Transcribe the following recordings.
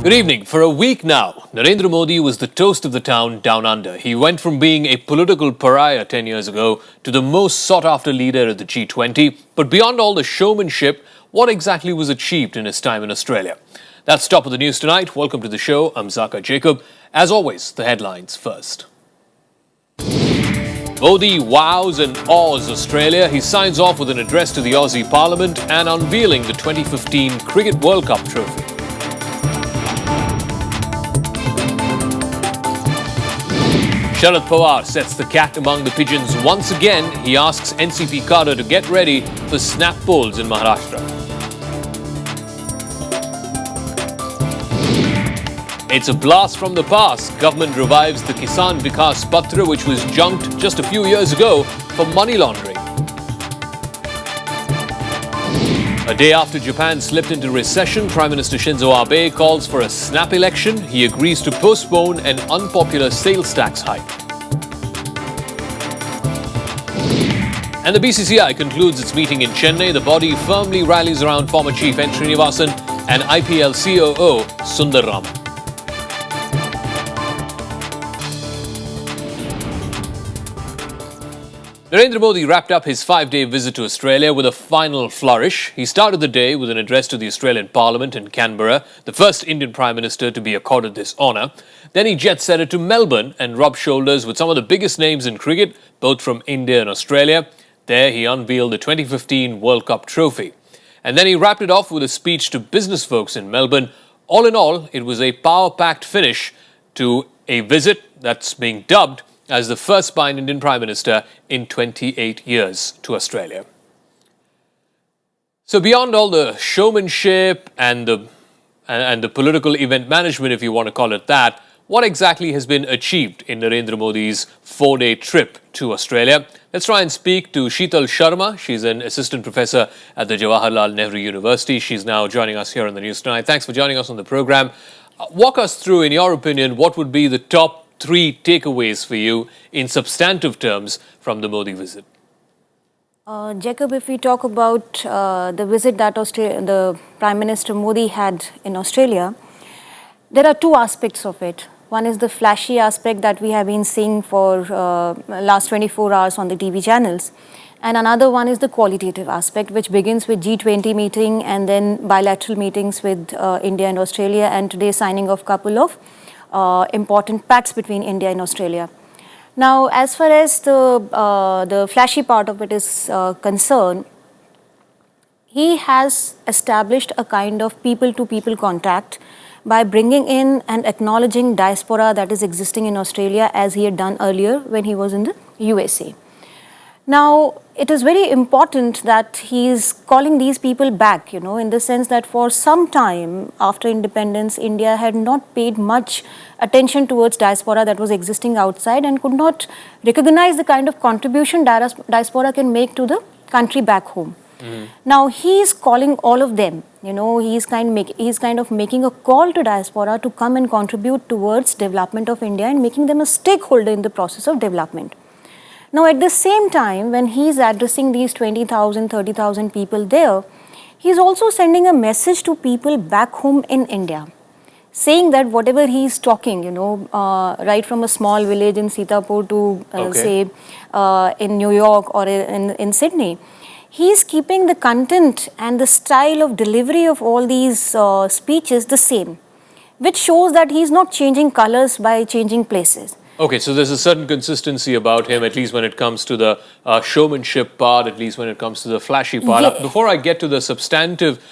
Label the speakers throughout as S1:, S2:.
S1: Good evening. For a week now, Narendra Modi was the toast of the town down under. He went from being a political pariah 10 years ago to the most sought-after leader at the G20. But beyond all the showmanship, what exactly was achieved in his time in Australia? That's top of the news tonight. Welcome to the show. I'm Zaka Jacob. As always, the headlines first. Modi wows and awes Australia. He signs off with an address to the Aussie Parliament and unveiling the 2015 Cricket World Cup trophy. Sharad Pawar sets the cat among the pigeons once again. He asks NCP cadre to get ready for snap polls in Maharashtra. It's a blast from the past. Government revives the Kisan Vikas Patra, which was junked just a few years ago for money laundering. A day after Japan slipped into recession, Prime Minister Shinzo Abe calls for a snap election. He agrees to postpone an unpopular sales tax hike. And the BCCI concludes its meeting in Chennai. The body firmly rallies around former Chief N. Srinivasan and IPL COO Sundar Raman. Narendra Modi wrapped up his 5-day visit to Australia with a final flourish. He started the day with an address to the Australian Parliament in Canberra, the first Indian Prime Minister to be accorded this honour. Then he jet-setted to Melbourne and rubbed shoulders with some of the biggest names in cricket, both from India and Australia. There he unveiled the 2015 World Cup trophy. And then he wrapped it off with a speech to business folks in Melbourne. All in all, it was a power-packed finish to a visit that's being dubbed as the first by an Indian Prime Minister in 28 years to Australia. So beyond all the showmanship and the political event management, if you want to call it that, what exactly has been achieved in Narendra Modi's 4-day trip to Australia? Let's try and speak to Sheetal Sharma. She's an assistant professor at the Jawaharlal Nehru University. She's now joining us here on the news tonight. Thanks for joining us on the program. Walk us through, in your opinion, what would be the top 3 takeaways for you in substantive terms from the Modi visit?
S2: Jacob, if we talk about the visit that the Prime Minister Modi had in Australia, there are 2 aspects of it. One is the flashy aspect that we have been seeing for last 24 hours on the TV channels. And another one is the qualitative aspect, which begins with G20 meeting and then bilateral meetings with India and Australia, and today signing of couple of important pacts between India and Australia. Now, as far as the flashy part of it is concerned, he has established a kind of people-to-people contact by bringing in and acknowledging diaspora that is existing in Australia, as he had done earlier when he was in the USA. Now, it is very important that he is calling these people back, in the sense that for some time after independence, India had not paid much attention towards diaspora that was existing outside and could not recognize the kind of contribution diaspora can make to the country back home. Now, he is calling all of them, he's kind of making a call to diaspora to come and contribute towards development of India and making them a stakeholder in the process of development. Now, at the same time, when he's addressing these 20,000, 30,000 people there, he's also sending a message to people back home in India, saying that whatever he's talking, right from a small village in Sitapur to, say, in New York or in Sydney, he's keeping the content and the style of delivery of all these speeches the same, which shows that he's not changing colors by changing places.
S1: Okay, so there's a certain consistency about him, at least when it comes to the showmanship part, at least when it comes to the flashy part.
S2: Yeah.
S1: Before I get to the substantive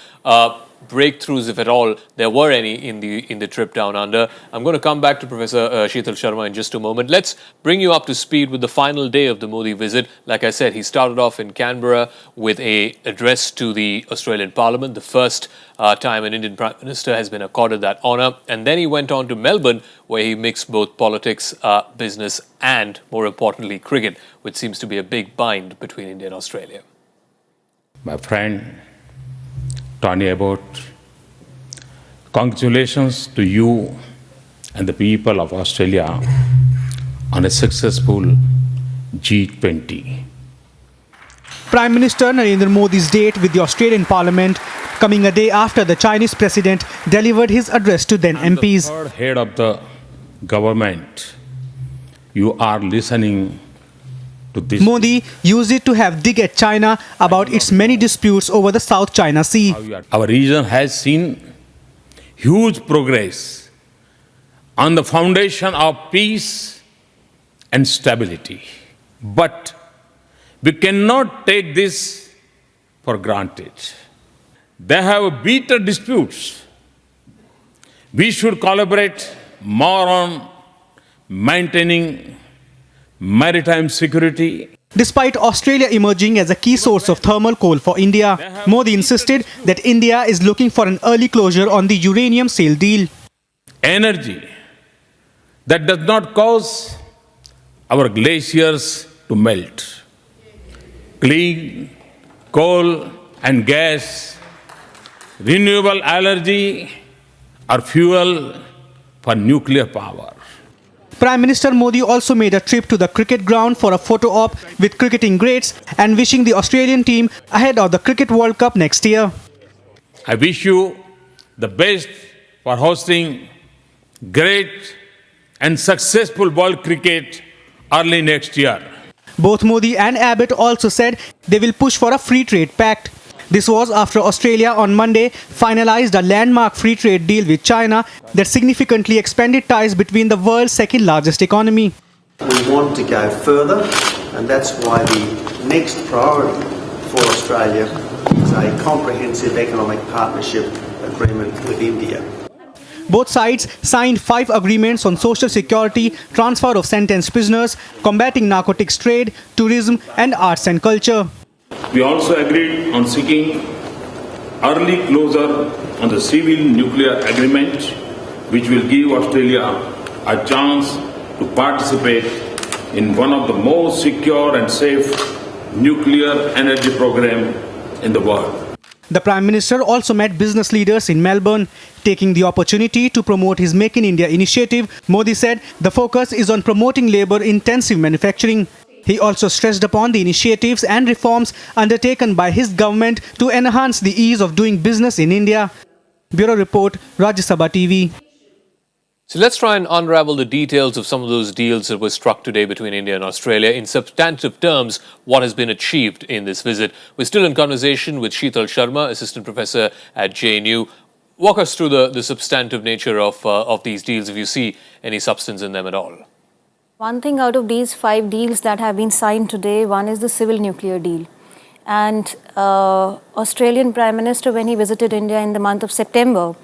S1: breakthroughs, if at all there were any in the trip down under, I'm going to come back to Professor Sheetal Sharma in just a moment. Let's bring you up to speed with the final day of the Modi visit. Like I said, he started off in Canberra with an address to the Australian Parliament, the first time an Indian Prime Minister has been accorded that honour. And then he went on to Melbourne, where he mixed both politics, business and, more importantly, cricket, which seems to be a big bind between India and Australia.
S3: My friend Tony Abbott, congratulations to you and the people of Australia on a successful G20.
S4: Prime Minister Narendra Modi's date with the Australian Parliament coming a day after the Chinese president delivered his address to then MPs.
S3: The third head of the government, you are listening to this.
S4: Modi used it to have dig at China about its many disputes over the South China Sea.
S3: Our region has seen huge progress on the foundation of peace and stability. But we cannot take this for granted. They have bitter disputes. We should collaborate more on maintaining maritime security.
S4: Despite Australia emerging as a key source of thermal coal for India, Modi insisted that India is looking for an early closure on the uranium sale deal.
S3: Energy that does not cause our glaciers to melt. Clean coal and gas, renewable energy are fuel for nuclear power.
S4: Prime Minister Modi also made a trip to the cricket ground for a photo op with cricketing greats and wishing the Australian team ahead of the Cricket World Cup next year.
S3: I wish you the best for hosting great and successful world cricket early next year.
S4: Both Modi and Abbott also said they will push for a free trade pact. This was after Australia on Monday finalized a landmark free trade deal with China that significantly expanded ties between the world's second largest economy.
S5: We want to go further, and that's why the next priority for Australia is a comprehensive economic partnership agreement with India.
S4: Both sides signed 5 agreements on social security, transfer of sentenced prisoners, combating narcotics trade, tourism and arts and culture.
S3: We also agreed on seeking early closure on the civil nuclear agreement, which will give Australia a chance to participate in one of the most secure and safe nuclear energy programs in the world.
S4: The Prime Minister also met business leaders in Melbourne. Taking the opportunity to promote his Make in India initiative, Modi said the focus is on promoting labour-intensive manufacturing. He also stressed upon the initiatives and reforms undertaken by his government to enhance the ease of doing business in India. Bureau Report, Rajya Sabha TV.
S1: So let's try and unravel the details of some of those deals that were struck today between India and Australia. In substantive terms, what has been achieved in this visit? We're still in conversation with Sheetal Sharma, Assistant Professor at JNU. Walk us through the substantive nature of these deals, if you see any substance in them at all.
S2: One thing out of these 5 deals that have been signed today, one is the civil nuclear deal. And Australian Prime Minister, when he visited India in the month of September,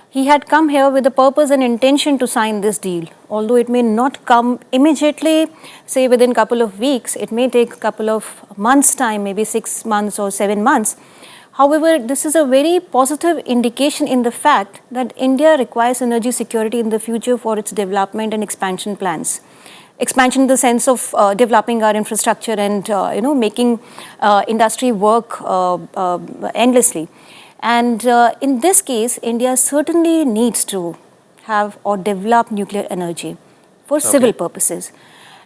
S2: he had come here with the purpose and intention to sign this deal. Although it may not come immediately, say within a couple of weeks, it may take a couple of months' time, maybe 6 months or 7 months. However, this is a very positive indication in the fact that India requires energy security in the future for its development and expansion plans. Expansion in the sense of developing our infrastructure and making industry work endlessly. And in this case, India certainly needs to have or develop nuclear energy for civil purposes.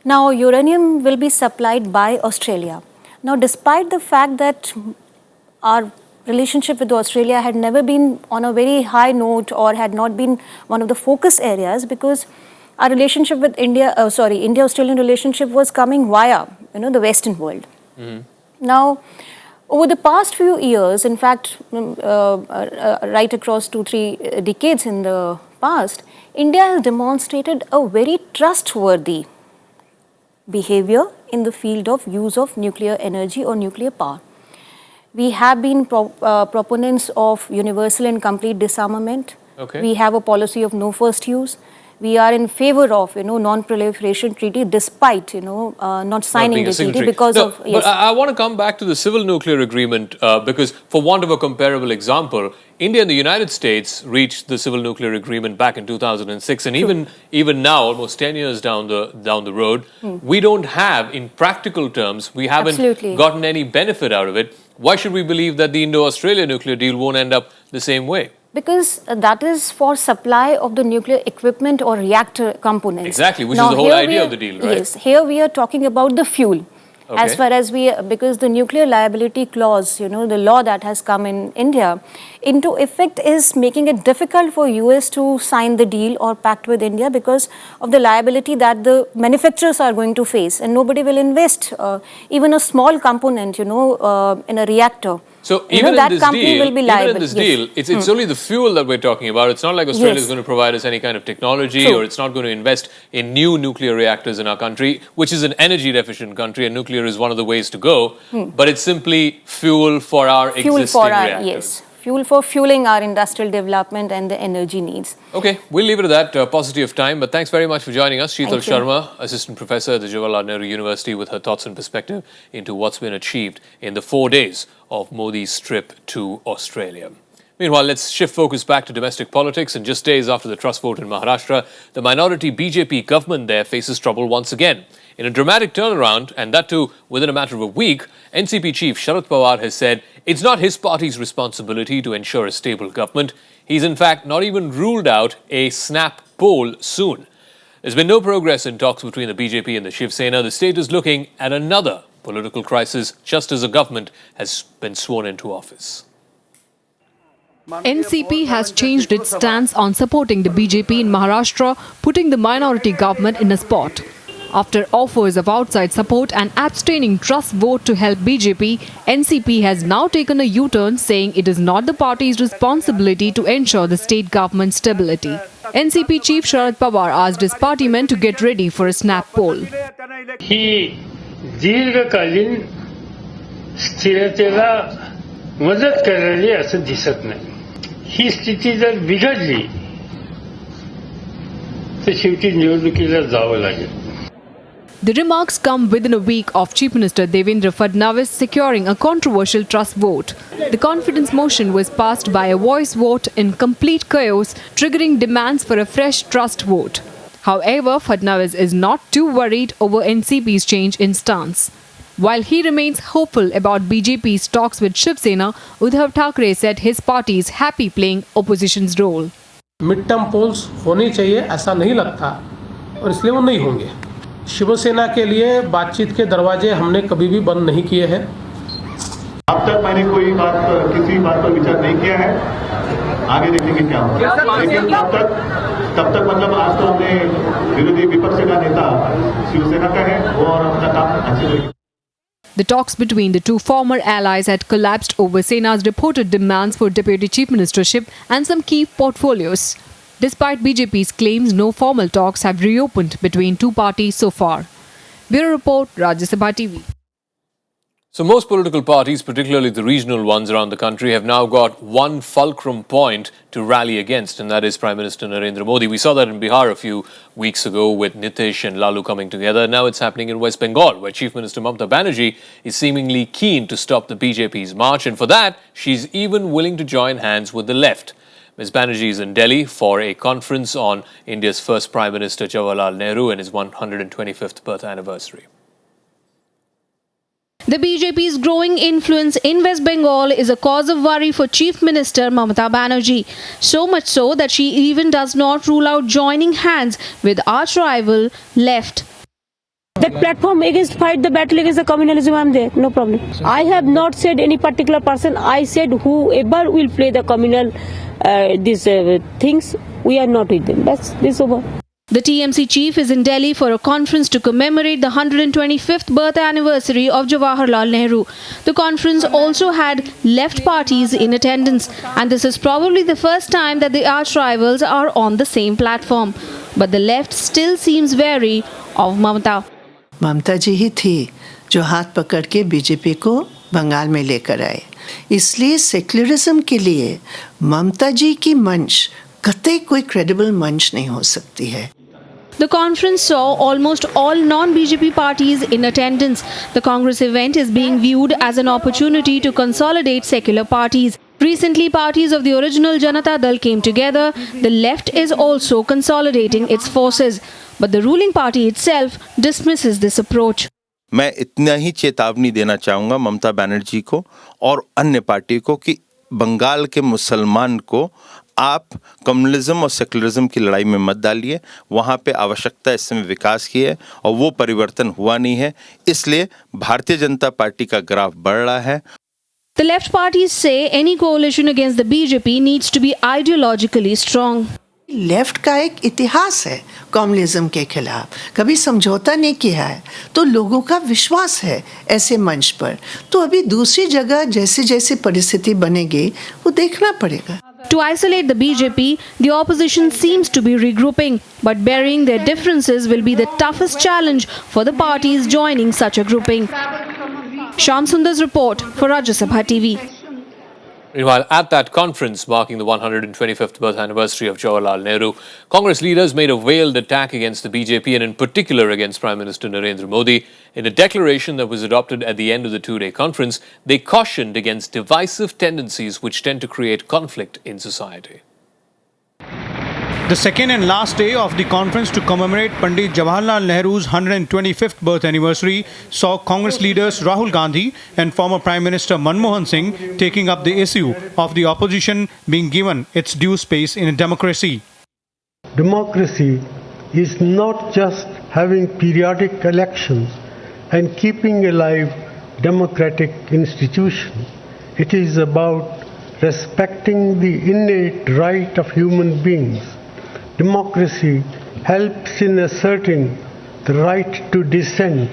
S2: Now, uranium will be supplied by Australia. Now, despite the fact that our relationship with Australia had never been on a very high note or had not been one of the focus areas, because our relationship with India-Australian relationship was coming via, the Western world. Now, over the past few years, in fact, right across 2-3 decades in the past, India has demonstrated a very trustworthy behavior in the field of use of nuclear energy or nuclear power. We have been proponents of universal and complete disarmament. We have a policy of no first use. We are in favor of, non-proliferation treaty, despite, not signing the treaty because of...
S1: Yes. But I want to come back to the civil nuclear agreement because, for want of a comparable example, India and the United States reached the civil nuclear agreement back in 2006, and even now, almost 10 years down the road, we don't have, in practical terms, we haven't gotten any benefit out of it. Why should we believe that the Indo-Australia nuclear deal won't end up the same way?
S2: Because that is for supply of the nuclear equipment or reactor components.
S1: Exactly, which is the whole idea of the deal, right?
S2: Yes, here we are talking about the fuel. As far as because the nuclear liability clause, the law that has come in India into effect is making it difficult for US to sign the deal or pact with India because of the liability that the manufacturers are going to face, and nobody will invest even a small component, in a reactor.
S1: So even
S2: that
S1: in this
S2: company
S1: deal,
S2: will be liable.
S1: even in this deal, it's only the fuel that we're talking about. It's not like Australia is going to provide us any kind of technology, or it's not going to invest in new nuclear reactors in our country, which is an energy deficient country, and nuclear is one of the ways to go. But it's simply fuel for our existing reactors.
S2: Yes. Fuel for fueling our industrial development and the energy needs.
S1: Okay, we'll leave it at that, paucity of time. But thanks very much for joining us. Sheetal Sharma, Assistant Professor at the Jawaharlal Nehru University, with her thoughts and perspective into what's been achieved in the 4 days of Modi's trip to Australia. Meanwhile, let's shift focus back to domestic politics. And just days after the trust vote in Maharashtra, the minority BJP government there faces trouble once again. In a dramatic turnaround, and that too within a matter of a week, NCP chief Sharad Pawar has said it's not his party's responsibility to ensure a stable government. He's in fact not even ruled out a snap poll soon. There's been no progress in talks between the BJP and the Shiv Sena. The state is looking at another political crisis just as a government has been sworn into office.
S6: NCP has changed its stance on supporting the BJP in Maharashtra, putting the minority government in a spot. After offers of outside support and abstaining trust vote to help BJP, NCP has now taken a U-turn, saying it is not the party's responsibility to ensure the state government stability. NCP chief Sharad Pawar asked his party men to get ready for a snap poll.
S7: ही दीर्घकालीन स्थिरतेला मदत करेल असं दिसत नाही. ही स्थिती जर बिघडली तर शेवटी निवडणुकीला जावं लागेल.
S6: The remarks come within a week of Chief Minister Devendra Fadnavis securing a controversial trust vote. The confidence motion was passed by a voice vote in complete chaos, triggering demands for a fresh trust vote. However, Fadnavis is not too worried over NCP's change in stance. While he remains hopeful about BJP's talks with Shiv Sena, Uddhav Thackeray said his party is happy playing opposition's role.
S8: Mid-term polls होने चाहिए ऐसा नहीं लगता और इसलिए वो नहीं होंगे. शिवसेना के लिए बातचीत के दरवाजे हमने कभी भी बंद नहीं किए हैं.
S9: अब तक मैंने किसी बात पर विचार नहीं किया है. आगे देखेंगे क्या होगा. लेकिन तब तक मतलब आज तो हमने विरोधी विपक्ष का नेता शिवसेना का है वो और अपना काम अच्छे से.
S6: The talks between the two former allies had collapsed over Sena's reported demands for deputy chief ministership and some key portfolios. Despite BJP's claims, no formal talks have reopened between two parties so far. Bureau Report, Rajya Sabha TV.
S1: So most political parties, particularly the regional ones around the country, have now got one fulcrum point to rally against, and that is Prime Minister Narendra Modi. We saw that in Bihar a few weeks ago with Nitish and Lalu coming together. Now it's happening in West Bengal, where Chief Minister Mamata Banerjee is seemingly keen to stop the BJP's march, and for that, she's even willing to join hands with the left. Ms. Banerjee is in Delhi for a conference on India's first Prime Minister Jawaharlal Nehru and his 125th birth anniversary.
S10: The BJP's growing influence in West Bengal is a cause of worry for Chief Minister Mamata Banerjee. So much so that she even does not rule out joining hands with arch rival left.
S11: That platform against fight the battle against the communalism, I'm there, no problem. I have not said any particular person. I said whoever will play the communal things, we are not with them. That's this over.
S10: The TMC chief is in Delhi for a conference to commemorate the 125th birth anniversary of Jawaharlal Nehru. The conference also had left parties in attendance, and this is probably the first time that the arch rivals are on the same platform. But the left still seems wary of Mamata.
S12: ममता जी ही थी जो हाथ पकड़ के BJP को बंगाल में लेकर आए. इसलिए सेक्युलरिज्म के लिए ममता जी की मंच कतई कोई क्रेडिबल मंच नहीं हो सकती है.
S10: The conference saw almost all non-BJP parties in attendance. The Congress event is being viewed as an opportunity to consolidate secular parties. Recently, parties of the original Janata Dal came together. The left is also consolidating its forces. But the ruling party itself dismisses this approach.
S13: मैं इतना ही चेतावनी देना चाहूँगा ममता बनर्जी को और अन्य party को कि बंगाल के मुसलमान को आप कम्युनलिज्म और सेकुलरिज्म की लड़ाई में मत डालिए। वहाँ पे आवश्यकता इस समय विकास की है और वो परिवर्तन हुआ नहीं है, इसलिए भारतीय जनता पार्टी का ग्राफ बढ़ रहा है।
S10: The left parties say any coalition against the BJP needs to be ideologically strong.
S12: Left का एक इतिहास है कम्युनिज्म के खिलाफ, कभी समझौता नहीं किया है, तो लोगों का विश्वास है ऐसे मंच पर। तो अभी दूसरी जगह जैसे जैसे परिस्थिति बनेगी वो देखना पड़ेगा।
S10: To isolate the BJP, the opposition seems to be regrouping, but burying their differences will be the toughest challenge for the parties joining such a grouping. Shyam Sundar's report for Rajya Sabha TV.
S1: Meanwhile, at that conference marking the 125th birth anniversary of Jawaharlal Nehru, Congress leaders made a veiled attack against the BJP and in particular against Prime Minister Narendra Modi. In a declaration that was adopted at the end of the two-day conference, they cautioned against divisive tendencies which tend to create conflict in society.
S4: The second and last day of the conference to commemorate Pandit Jawaharlal Nehru's 125th birth anniversary saw Congress leaders Rahul Gandhi and former Prime Minister Manmohan Singh taking up the issue of the opposition being given its due space in a democracy.
S7: Democracy is not just having periodic elections and keeping alive democratic institutions. It is about respecting the innate right of human beings. Democracy helps in asserting the right to dissent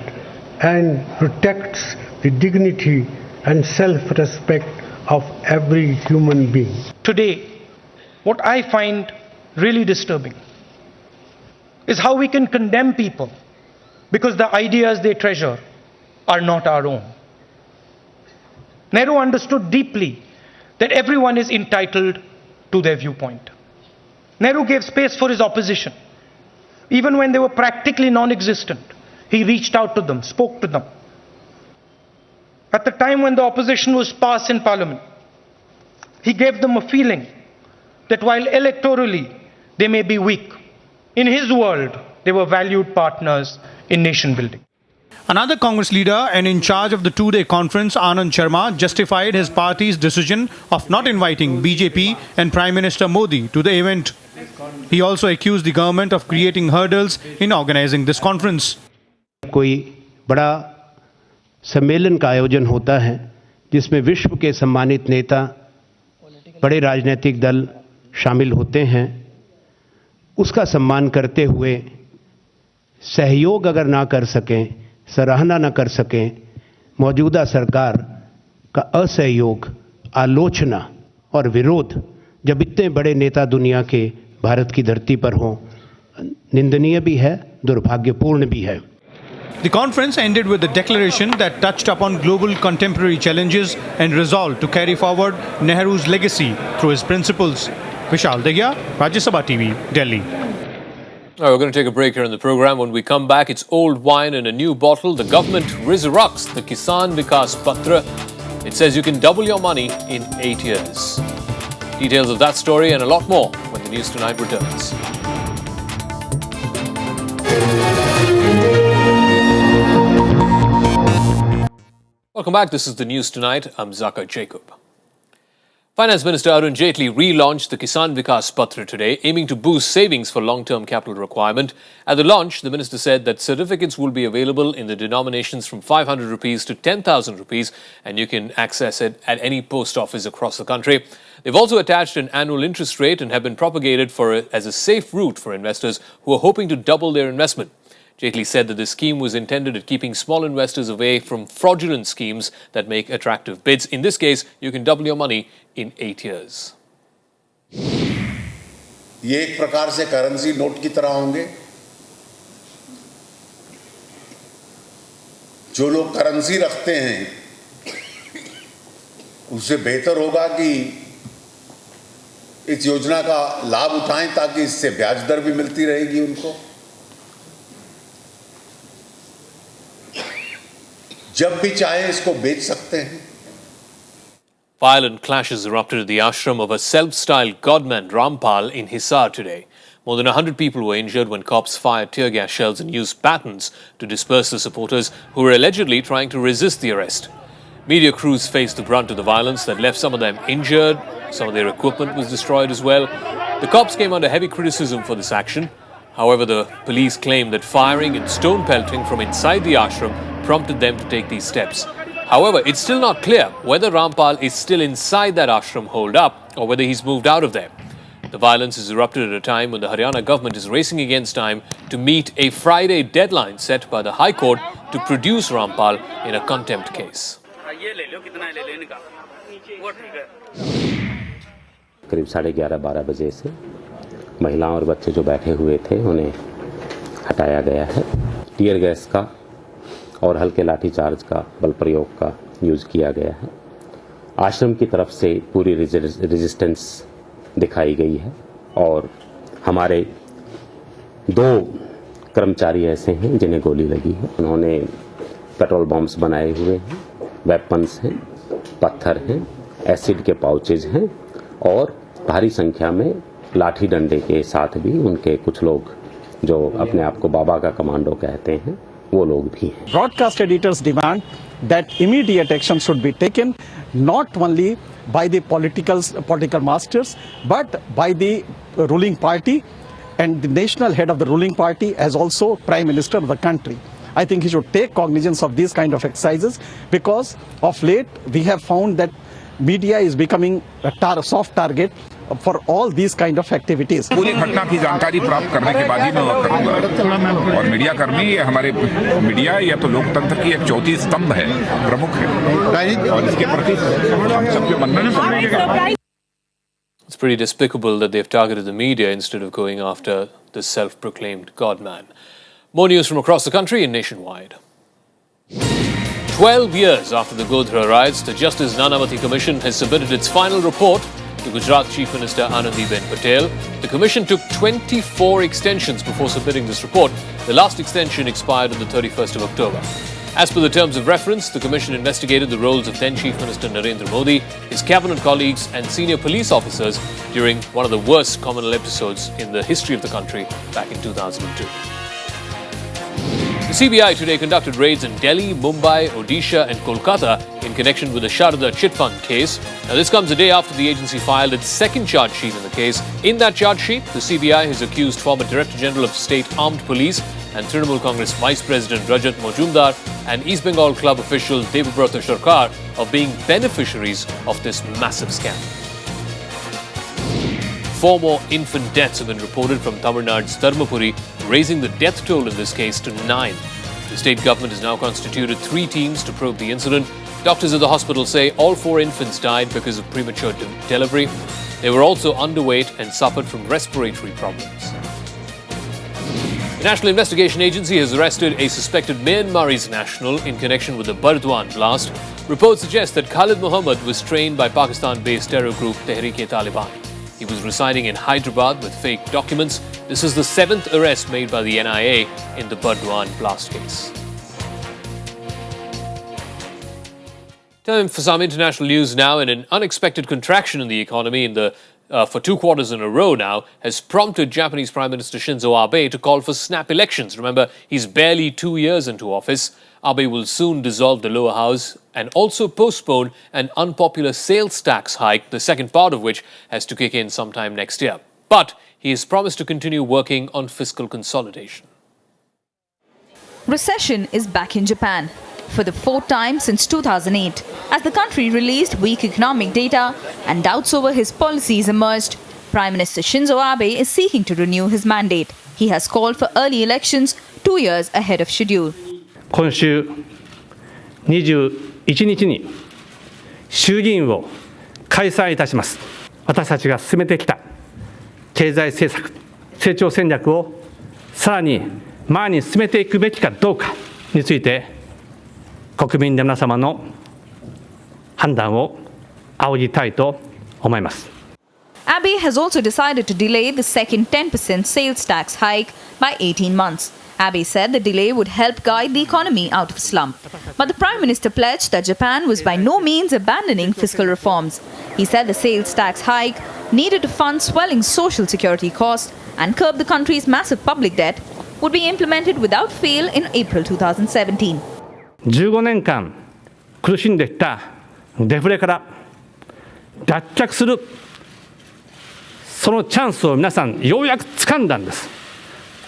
S7: and protects the dignity and self-respect of every human being.
S14: Today, what I find really disturbing is how we can condemn people because the ideas they treasure are not our own. Nehru understood deeply that everyone is entitled to their viewpoint. Nehru gave space for his opposition. Even when they were practically non-existent, he reached out to them, spoke to them. At the time when the opposition was sparse in parliament, he gave them a feeling that while electorally they may be weak, in his world they were valued partners in nation building.
S4: Another Congress leader and in charge of the two-day conference, Anand Sharma, justified his party's decision of not inviting BJP and Prime Minister Modi to the event. He also accused the government of creating hurdles in organizing this conference.
S15: कोई बड़ा सम्मेलन का आयोजन होता है जिसमें विश्व के सम्मानित नेता, बड़े राजनीतिक दल शामिल होते हैं, उसका सम्मान करते हुए सहयोग अगर ना कर सकें, सराहना न कर सकें, मौजूदा सरकार का असहयोग, आलोचना और विरोध जब इतने बड़े नेता दुनिया के भारत की धरती पर हों, निंदनीय भी है, दुर्भाग्यपूर्ण भी है.
S4: The conference ended with a declaration that touched upon global contemporary challenges and resolved to carry forward Nehru's legacy through his principles. Vishal Degya, Rajya Sabha TV, Delhi.
S1: All right, we're going to take a break here in the program. When we come back, it's old wine in a new bottle. The government resurrects the Kisan Vikas Patra. It says you can double your money in 8 years. Details of that story and a lot more when the News Tonight returns. Welcome back. This is the News Tonight. I'm Zaka Jacob. Finance Minister Arun Jaitley relaunched the Kisan Vikas Patra today, aiming to boost savings for long-term capital requirement. At the launch, the minister said that certificates will be available in the denominations from 500 rupees to 10,000 rupees, and you can access it at any post office across the country. They've also attached an annual interest rate and have been propagated as a safe route for investors who are hoping to double their investment. Jaitley said that the scheme was intended at keeping small investors away from fraudulent schemes that make attractive bids. In this case, you can double your money in 8 years.
S16: ये एक प्रकार से currency note की तरह होंगे. जो लोग currency रखते हैं उससे बेहतर होगा कि इस योजना का लाभ उठाएं ताकि इससे ब्याज दर भी मिलती रहेगी उनको. जब भी चाहे इसको बेच सकते हैं.
S1: Violent clashes erupted at the ashram of a self-styled godman Rampal in Hisar today. More than 100 people were injured when cops fired tear gas shells and used batons to disperse the supporters who were allegedly trying to resist the arrest. Media crews faced the brunt of the violence that left some of them injured Some of their equipment was destroyed as well. The cops came under heavy criticism for this action. However, the police claimed that firing and stone pelting from inside the ashram prompted them to take these steps. However, it's still not clear whether Rampal is still inside that ashram holed up or whether he's moved out of there. The violence has erupted at a time when the Haryana government is racing against time to meet a Friday deadline set by the High Court to produce Rampal in a contempt case.
S17: करीब 11:30-12 बजे से महिलाओं और बच्चे जो बैठे हुए थे उन्हें हटाया गया है। टीयर गैस का और हल्के लाठीचार्ज का बल प्रयोग का यूज़ किया गया है। आश्रम की तरफ से पूरी रेजिस्टेंस दिखाई गई है और हमारे 2 कर्मचारी ऐसे हैं जिन्हें गोली लगी है। उन्होंने पेट्रोल बॉम्ब्स बनाए हुए हैं, वेपन्स हैं, पत्थर हैं, एसिड के पाउचेज हैं और भारी संख्या में लाठी डंडे के साथ भी उनके कुछ लोग जो अपने आप को बाबा का कमांडो कहते हैं वो लोग भी हैं।
S18: Broadcast editors demand that immediate action should be taken not only by the political masters but by the ruling party and the national head of the ruling party as also Prime Minister of the country. I think he should take cognizance of these kind of exercises because of late we have found that media is becoming a soft target for all these kind of activities.
S19: पूरी घटना की जानकारी प्राप्त करने के बाद ही मैं वह करूंगा और मीडिया कर्मी ये हमारे मीडिया या तो लोकतंत्र की एक चौथी स्तंभ है, प्रमुख है और इसके प्रति हम सबके मन में
S1: It's pretty despicable that they've targeted the media instead of going after the self-proclaimed God-man. More news from across the country and nationwide. 12 years after the Godhra riots, the Justice Nanavati Commission has submitted its final report to Gujarat Chief Minister Anandiben Patel. The Commission took 24 extensions before submitting this report. The last extension expired on the 31st of October. As per the terms of reference, the Commission investigated the roles of then Chief Minister Narendra Modi, his cabinet colleagues and senior police officers during one of the worst communal episodes in the history of the country back in 2002. The CBI today conducted raids in Delhi, Mumbai, Odisha and Kolkata in connection with the Sharda chit fund case. Now, this comes a day after the agency filed its second charge sheet in the case. In that charge sheet, the CBI has accused former Director General of State Armed Police and Trinamool Congress Vice President Rajat Majumdar and East Bengal club official Debabrata Sarkar of being beneficiaries of this massive scam. 4 more infant deaths have been reported from Tamil Nadu's Dharmapuri, raising the death toll in this case to 9. The state government has now constituted 3 teams to probe the incident. Doctors at the hospital say all 4 infants died because of premature delivery. They were also underweight and suffered from respiratory problems. The National Investigation Agency has arrested a suspected Myanmarese national in connection with the Burdwan blast. Reports suggest that Khalid Mohammed was trained by Pakistan-based terror group Tehreek-e-Taliban. He was residing in Hyderabad with fake documents. This is the 7th arrest made by the NIA in the Burdwan blast case. Time for some international news now, and an unexpected contraction in the economy for 2 quarters in a row now has prompted Japanese Prime Minister Shinzo Abe to call for snap elections. Remember, he's barely 2 years into office. Abe will soon dissolve the lower house and also postpone an unpopular sales tax hike, the second part of which has to kick in sometime next year. But he has promised to continue working on fiscal consolidation.
S20: Recession is back in Japan for the 4th time since 2008. As the country released weak economic data and doubts over his policies emerged, Prime Minister Shinzo Abe is seeking to renew his mandate. He has called for early elections 2 years ahead of schedule.
S21: 今週21日に衆議院を開催いたします。私たちが進めてきた経済政策、成長戦略をさらに前に進めていくべきかどうかについて国民の皆様の判断を仰ぎたいと思います。
S20: Abe has also decided to delay the second 10% sales tax hike by 18 months. Abe said the delay would help guide the economy out of a slump. But the Prime Minister pledged that Japan was by no means abandoning fiscal reforms. He said the sales tax hike needed to fund swelling social security costs and curb the country's massive public debt would be implemented without fail in April 2017.
S21: 15年間苦しんできたデフレから脱却するそのチャンスを皆さんようやく掴んだんです。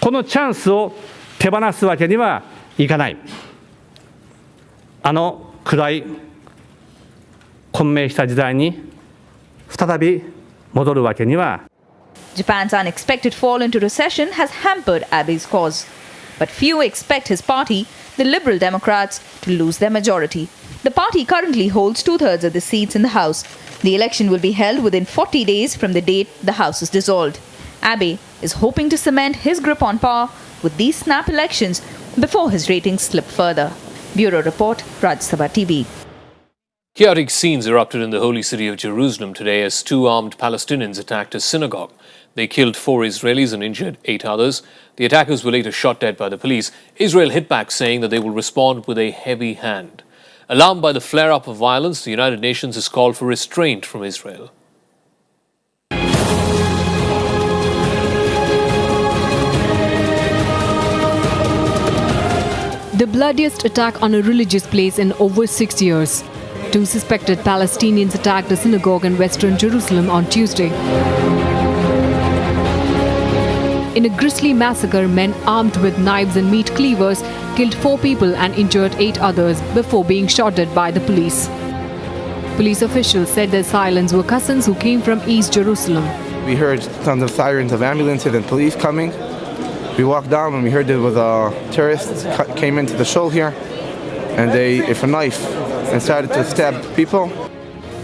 S21: このチャンスを手放すわけにはいかない。あの暗い混迷した時代に再び戻るわけには。
S20: Japan's unexpected fall into recession has hampered Abe's cause. But few expect his party, the Liberal Democrats, to lose their majority. The party currently holds 2/3 of the seats in the House. The election will be held within 40 days from the date the House is dissolved. Abe is hoping to cement his grip on power with these snap elections before his ratings slip further. Bureau Report, Rajya TV.
S1: Chaotic scenes erupted in the holy city of Jerusalem today as two armed Palestinians attacked a synagogue. They killed 4 Israelis and injured 8 others. The attackers were later shot dead by the police. Israel hit back, saying that they will respond with a heavy hand. Alarmed by the flare-up of violence, the United Nations has called for restraint from Israel.
S6: The bloodiest attack on a religious place in over 6 years. 2 suspected Palestinians attacked a synagogue in western Jerusalem on Tuesday. In a grisly massacre, men armed with knives and meat cleavers killed 4 people and injured 8 others before being shot dead by the police. Police officials said the assailants were cousins who came from East Jerusalem.
S5: We heard tons of sirens of ambulances and police coming. We walked down and we heard there was a terrorist came into the shul here, and they with a knife and started to stab people.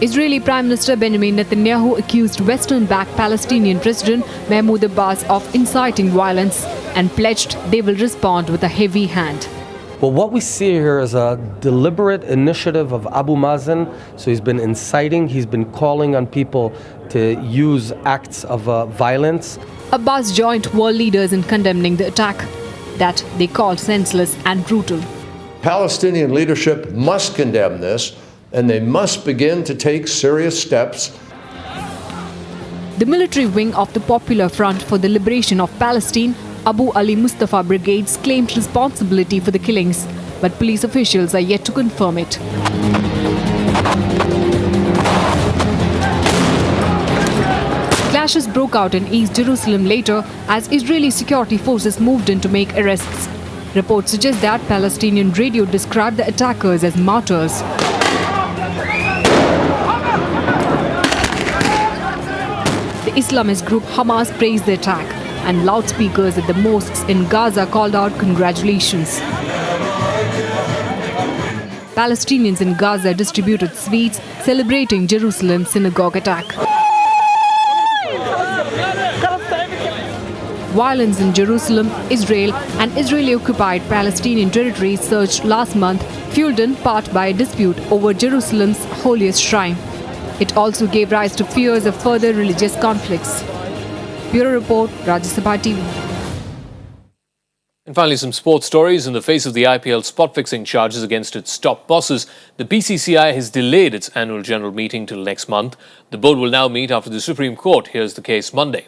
S6: Israeli Prime Minister Benjamin Netanyahu accused Western-backed Palestinian President Mahmoud Abbas of inciting violence and pledged they will respond with a heavy hand.
S22: Well, what we see here is a deliberate initiative of Abu Mazen. So he's been inciting, he's been calling on people to use acts of violence.
S6: Abbas joined world leaders in condemning the attack that they called senseless and brutal.
S23: Palestinian leadership must condemn this, and they must begin to take serious steps.
S6: The military wing of the Popular Front for the Liberation of Palestine, Abu Ali Mustafa Brigades, claimed responsibility for the killings, but police officials are yet to confirm it. Clashes broke out in East Jerusalem later as Israeli security forces moved in to make arrests. Reports suggest that Palestinian radio described the attackers as martyrs. The Islamist group Hamas praised the attack, and loudspeakers at the mosques in Gaza called out congratulations. Palestinians in Gaza distributed sweets celebrating Jerusalem's synagogue attack. Violence in Jerusalem, Israel, and Israeli-occupied Palestinian territories surged last month, fueled in part by a dispute over Jerusalem's holiest shrine. It also gave rise to fears of further religious conflicts. Bureau Report, Rajya TV.
S1: And finally, some sports stories. In the face of the IPL spot-fixing charges against its top bosses, the BCCI has delayed its annual general meeting till next month. The board will now meet after the Supreme Court hears the case Monday.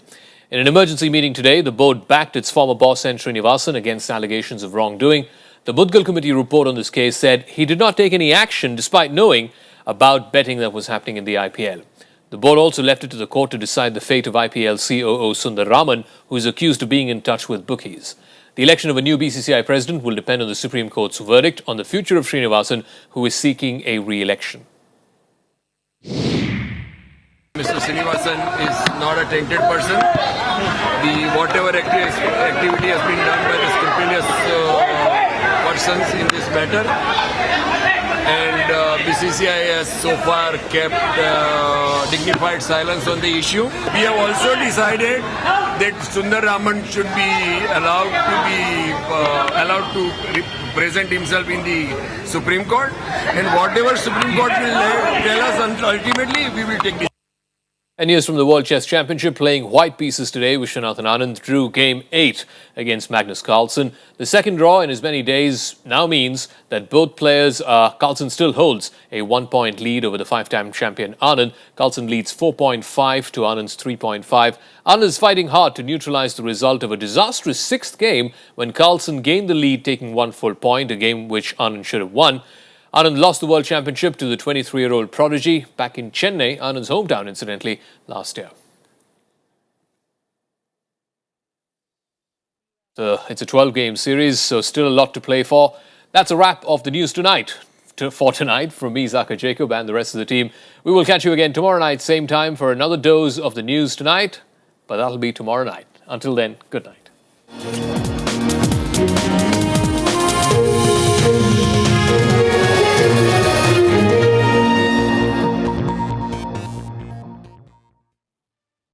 S1: In an emergency meeting today, the board backed its former boss N. Srinivasan against allegations of wrongdoing. The Mudgal Committee report on this case said he did not take any action despite knowing about betting that was happening in the IPL. The board also left it to the court to decide the fate of IPL COO Sundar Raman, who is accused of being in touch with bookies. The election of a new BCCI president will depend on the Supreme Court's verdict on the future of Srinivasan, who is seeking a re-election.
S24: Mr. Srinivasan is not a tainted person. Whatever activity has been done by the scrupulous persons in this matter, and BCCI has so far kept dignified silence on the issue. We have also decided that Sundar Raman should be allowed to present himself in the Supreme Court, and whatever Supreme Court will tell us, ultimately we will take this.
S1: And news from the World Chess Championship. Playing white pieces today, Vishwanathan Anand drew Game 8 against Magnus Carlsen. The second draw in as many days now means that both players, Carlsen still holds a 1-point lead over the 5-time champion Anand. Carlsen leads 4.5 to Anand's 3.5. Anand is fighting hard to neutralize the result of a disastrous 6th game when Carlsen gained the lead, taking 1 full point, a game which Anand should have won. Anand lost the World Championship to the 23-year-old prodigy back in Chennai, Anand's hometown incidentally, last year. So it's a 12-game series, so still a lot to play for. That's a wrap of the news tonight. For tonight, from me, Zaka Jacob, and the rest of the team, we will catch you again tomorrow night, same time, for another dose of the news tonight. But that'll be tomorrow night. Until then, good night.